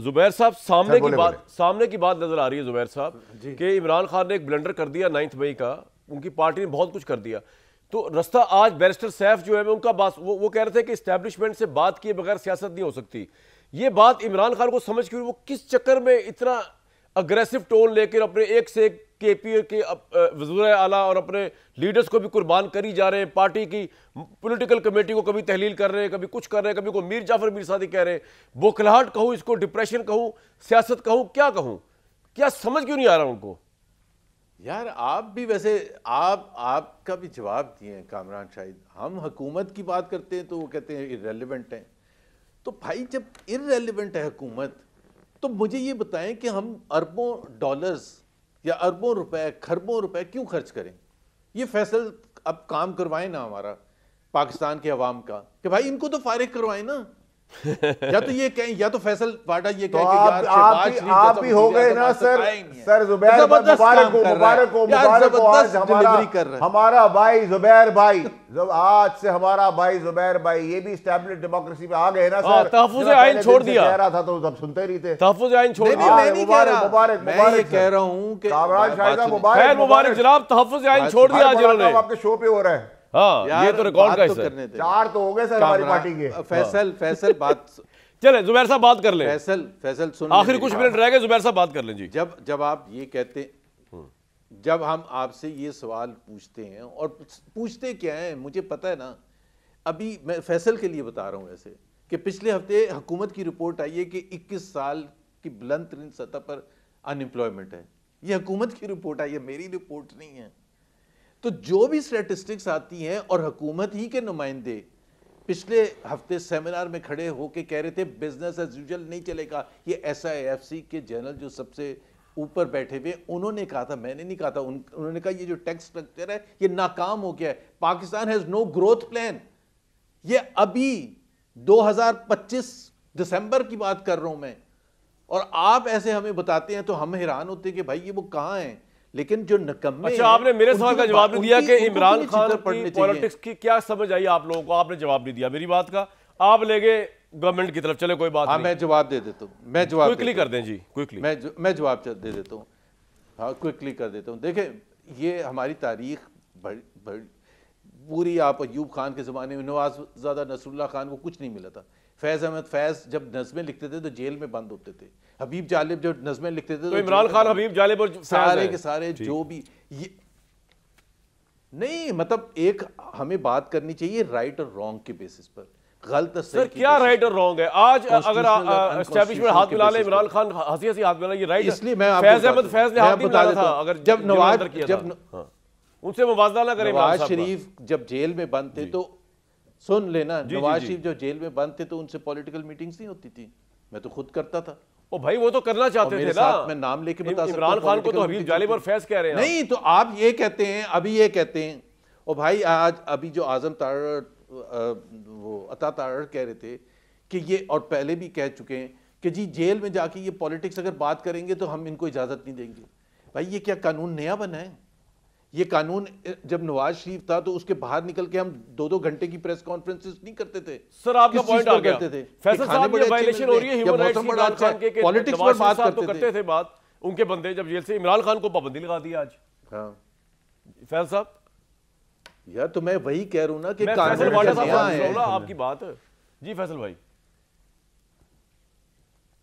زبیر صاحب سامنے کی بات نظر آ رہی ہے زبیر صاحب کہ عمران خان نے ایک بلنڈر کر دیا 9 مئی کا، ان کی پارٹی نے بہت کچھ کر دیا، تو رستہ آج بیرسٹر سیف جو ہے ان کا وہ کہہ رہے تھے کہ اسٹیبلشمنٹ سے بات کیے بغیر سیاست نہیں ہو سکتی. یہ بات عمران خان کو سمجھ کے وہ کس چکر میں اتنا اگریسو ٹون لے کر اپنے ایک سے ایک کے پی کے وزیر اعلیٰ اور اپنے لیڈرز کو بھی قربان کری جا رہے ہیں، پارٹی کی پولیٹیکل کمیٹی کو کبھی تحلیل کر رہے ہیں، کبھی کچھ کر رہے ہیں، کبھی کو میر جعفر میر سعدی کہہ رہے ہیں، بوکھلاہٹ کہوں اس کو، ڈپریشن کہوں، سیاست کہوں، کیا سمجھ کیوں نہیں آ رہا ان کو؟ یار آپ بھی ویسے آپ کا بھی جواب دیے ہیں کامران شاہد. ہم حکومت کی بات کرتے ہیں تو وہ کہتے ہیں irrelevant ہیں. تو بھائی جب irrelevant ہے حکومت تو مجھے یہ بتائیں کہ ہم اربوں ڈالرز یا اربوں روپے کھربوں روپے کیوں خرچ کریں؟ یہ فیصل اب کام کروائیں نا ہمارا پاکستان کے عوام کا کہ بھائی ان کو تو فارغ کروائیں نا. یا تو یہ کہیں یا تو فیصل واڈا یہ کہیں کہ یار شہباز شریف آپ بھی ہو گئے نا سر زبیر مبارک ہو آج ہمارا بھائی زبیر بھائی، آج سے ہمارا بھائی زبیر بھائی یہ بھی اسٹیبلش ڈیموکریسی پہ آ گئے نا سر. تحفظ آئین چھوڑ دیا کہہ رہا تھا تو سب سنتے نہیں تھے. تحفظ آئین چھوڑ دیا. میں نہیں کہہ رہا، میں یہ کہہ رہا ہوں کہ کامران شاہدہ مبارک جناب، تحفظ آئین چھوڑ دیا آج انہوں نے. آپ کے شو پہ ہو رہا ہے. ہاں یہ تو ریکارڈ کا حصہ ہے. 4 تو ہو گئے سر ہماری پارٹی کے. فیصل بات چلے زبیر صاحب بات کر لیں. فیصل سن، آخر کچھ منٹ رہ گئے، زبیر صاحب بات کر لیں. جی جب آپ یہ کہتے ہیں، جب ہم آپ سے یہ سوال پوچھتے ہیں اور پوچھتے کیا ہیں مجھے پتہ ہے نا. ابھی میں فیصل کے لیے بتا رہا ہوں ایسے کہ پچھلے ہفتے حکومت کی رپورٹ آئی ہے کہ 21 سال کی بلند ترین سطح پر ان ایمپلائمنٹ ہے. یہ حکومت کی رپورٹ آئی ہے، میری رپورٹ نہیں ہے. تو جو بھی اسٹیٹسٹکس آتی ہیں اور حکومت ہی کے نمائندے پچھلے ہفتے سیمینار میں کھڑے ہو کے کہہ رہے تھے بزنس ایز یوزول نہیں چلے گا. یہ ایس آئی ایف سی کے جنرل جو سب سے اوپر بیٹھے ہوئے انہوں نے کہا تھا، میں نے نہیں کہا تھا. انہوں نے کہا یہ جو ٹیکس سٹرکچر ہے یہ ناکام ہو گیا ہے. Pakistan has no growth plan. یہ ابھی 2025 دسمبر کی بات کر رہا ہوں میں، اور آپ ایسے ہمیں بتاتے ہیں تو ہم حیران ہوتے ہیں کہ بھائی یہ وہ کہاں ہیں. لیکن جو نکمے اچھا، آپ نے میرے سوال کا جواب نہیں دیا کہ عمران خان کی پولیٹکس کی کیا سمجھ آئی آپ لوگوں کو. آپ نے جواب نہیں دیا میری بات کا، آپ لے گئے گورنمنٹ کی طرف. چلے کوئی بات نہیں، میں جواب دے دیتا ہوں. میں جواب کوئکلی کر دیں. جی کوئکلی میں جواب دے دیتا ہوں. ہاں کوئکلی کر دیتا ہوں. دیکھیں یہ ہماری تاریخ پوری، آپ ایوب خان کے زمانے میں نواززادہ نصر اللہ خان کو کچھ نہیں ملا تھا. فیض احمد فیض جب نظمیں لکھتے تھے تو جیل میں بند ہوتے تھے. حبیب جالب جو نظمیں لکھتے تھے تو عمران خان، حبیب جالب اور سارے کے سارے جو بھی نہیں، مطلب ایک ہمیں بات کرنی چاہیے رائٹ اور رانگ کے بیسس پر. غلط سر کیا رائٹ اور رانگ ہے؟ آج اگر اسٹیبلشمنٹ ہاتھ ملا لے، عمران خان ہنسی ہنسی ہاتھ ملا، یہ رائٹ ہے. فیض احمد فیض نے ہاتھ نہیں ملانا تھا اگر جب ان سے موازنہ نہ کریں. نواز شریف جب جیل میں بند تھے تو سن لینا، نواز شریف جو جیل میں بند تھے تو ان سے پولیٹیکل میٹنگز نہیں ہوتی تھی. میں تو خود کرتا تھا. او بھائی وہ تو کرنا چاہتے تھے نا. میں نام لے کے بتا سکتا ہوں. عمران خان کو تو حبیب جالب اور فیض کہہ رہے ہیں. نہیں تو آپ یہ کہتے ہیں، ابھی یہ کہتے ہیں. اور بھائی آج ابھی جو اعظم تارڑ، وہ عطا تارڑ کہہ رہے تھے کہ یہ، اور پہلے بھی کہہ چکے ہیں کہ جی جیل میں جا کے یہ پولیٹکس اگر بات کریں گے تو ہم ان کو اجازت نہیں دیں گے. بھائی یہ کیا قانون نیا بنا ہے؟ یہ قانون جب نواز شریف تھا تو اس کے باہر نکل کے ہم 2-2 گھنٹے کی پریس کانفرنسز نہیں کرتے تھے. سر آپ کا پوائنٹ آ گیا. فیصل صاحب یہ وائلیشن ہو رہی ہے ہیومن رائٹس کی. عمران خان کے پولیٹکس پر بات کرتے تھے بات ان کے بندے جب جیل سے. عمران خان کو پابندی لگا دی آج. ہاں فیصل صاحب یار تو میں وہی کہہ رہا ہوں نا کہ آپ کی بات. جی فیصل بھائی.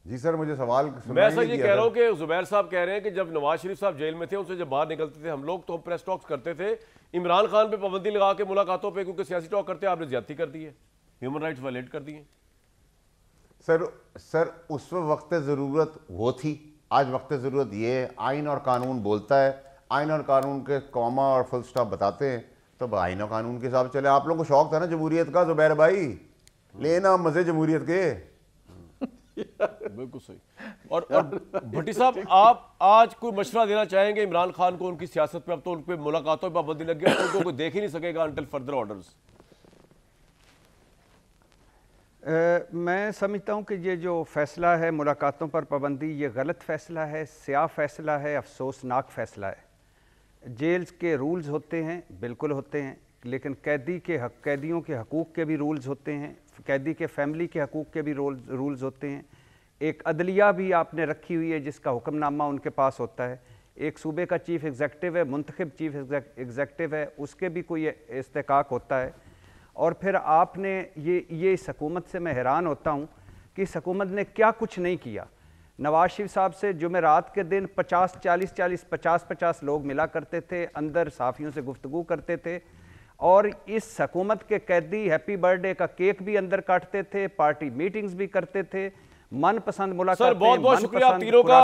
جی سر مجھے سوال میں سر یہ کہہ رہا ہوں کہ زبیر صاحب کہہ رہے ہیں کہ جب نواز شریف صاحب جیل میں تھے ان سے جب باہر نکلتے تھے ہم لوگ تو ہم پریس ٹاکس کرتے تھے. عمران خان پہ پابندی لگا کے ملاقاتوں پہ کیونکہ سیاسی ٹاک کرتے آپ نے زیادتی کر دی ہے، ہیومن رائٹس وائلیٹ کر دی ہیں. سر اس وقت ضرورت وہ تھی، آج وقت ضرورت یہ ہے. آئین اور قانون بولتا ہے، آئین اور قانون کے کوما اور فل سٹاپ بتاتے ہیں تو آئین اور قانون کے حساب چلے. آپ لوگوں کو شوق تھا نا جمہوریت کا زبیر بھائی، لینا مزے جمہوریت کے. بالکل صحیح. اور بھٹی صاحب آپ آج کوئی مشورہ دینا چاہیں گے عمران خان کو ان کی سیاست پہ؟ اب تو ان پہ ملاقاتوں پہ پابندی لگ گئی، ان کو کوئی دیکھ ہی نہیں سکے گا انٹل فردر آرڈرز. میں سمجھتا ہوں کہ یہ جو فیصلہ ہے ملاقاتوں پر پابندی، یہ غلط فیصلہ ہے، سیاہ فیصلہ ہے، افسوسناک فیصلہ ہے. جیلز کے رولز ہوتے ہیں، بالکل ہوتے ہیں، لیکن قیدیوں کے حقوق کے بھی رولز ہوتے ہیں، قیدی کے فیملی کے حقوق کے بھی رولز ہوتے ہیں. ایک عدلیہ بھی آپ نے رکھی ہوئی ہے جس کا حکم نامہ ان کے پاس ہوتا ہے، ایک صوبے کا چیف ایگزیکٹو ہے، منتخب چیف ایگزیکٹو ہے، اس کے بھی کوئی استحقاق ہوتا ہے۔ اور پھر آپ نے یہ اس حکومت سے میں حیران ہوتا ہوں کہ اس حکومت نے کیا کچھ نہیں کیا۔ نواز شریف صاحب سے جمعرات کے دن 50 لوگ ملا کرتے تھے، اندر صحافیوں سے گفتگو کرتے تھے، اور اس حکومت کے قیدی ہیپی برتھ ڈے کا کیک بھی اندر کاٹتے تھے، پارٹی میٹنگز بھی کرتے تھے، من پسند ملاقاتیں، سر بہت بہت شکریہ آپ تینوں کا۔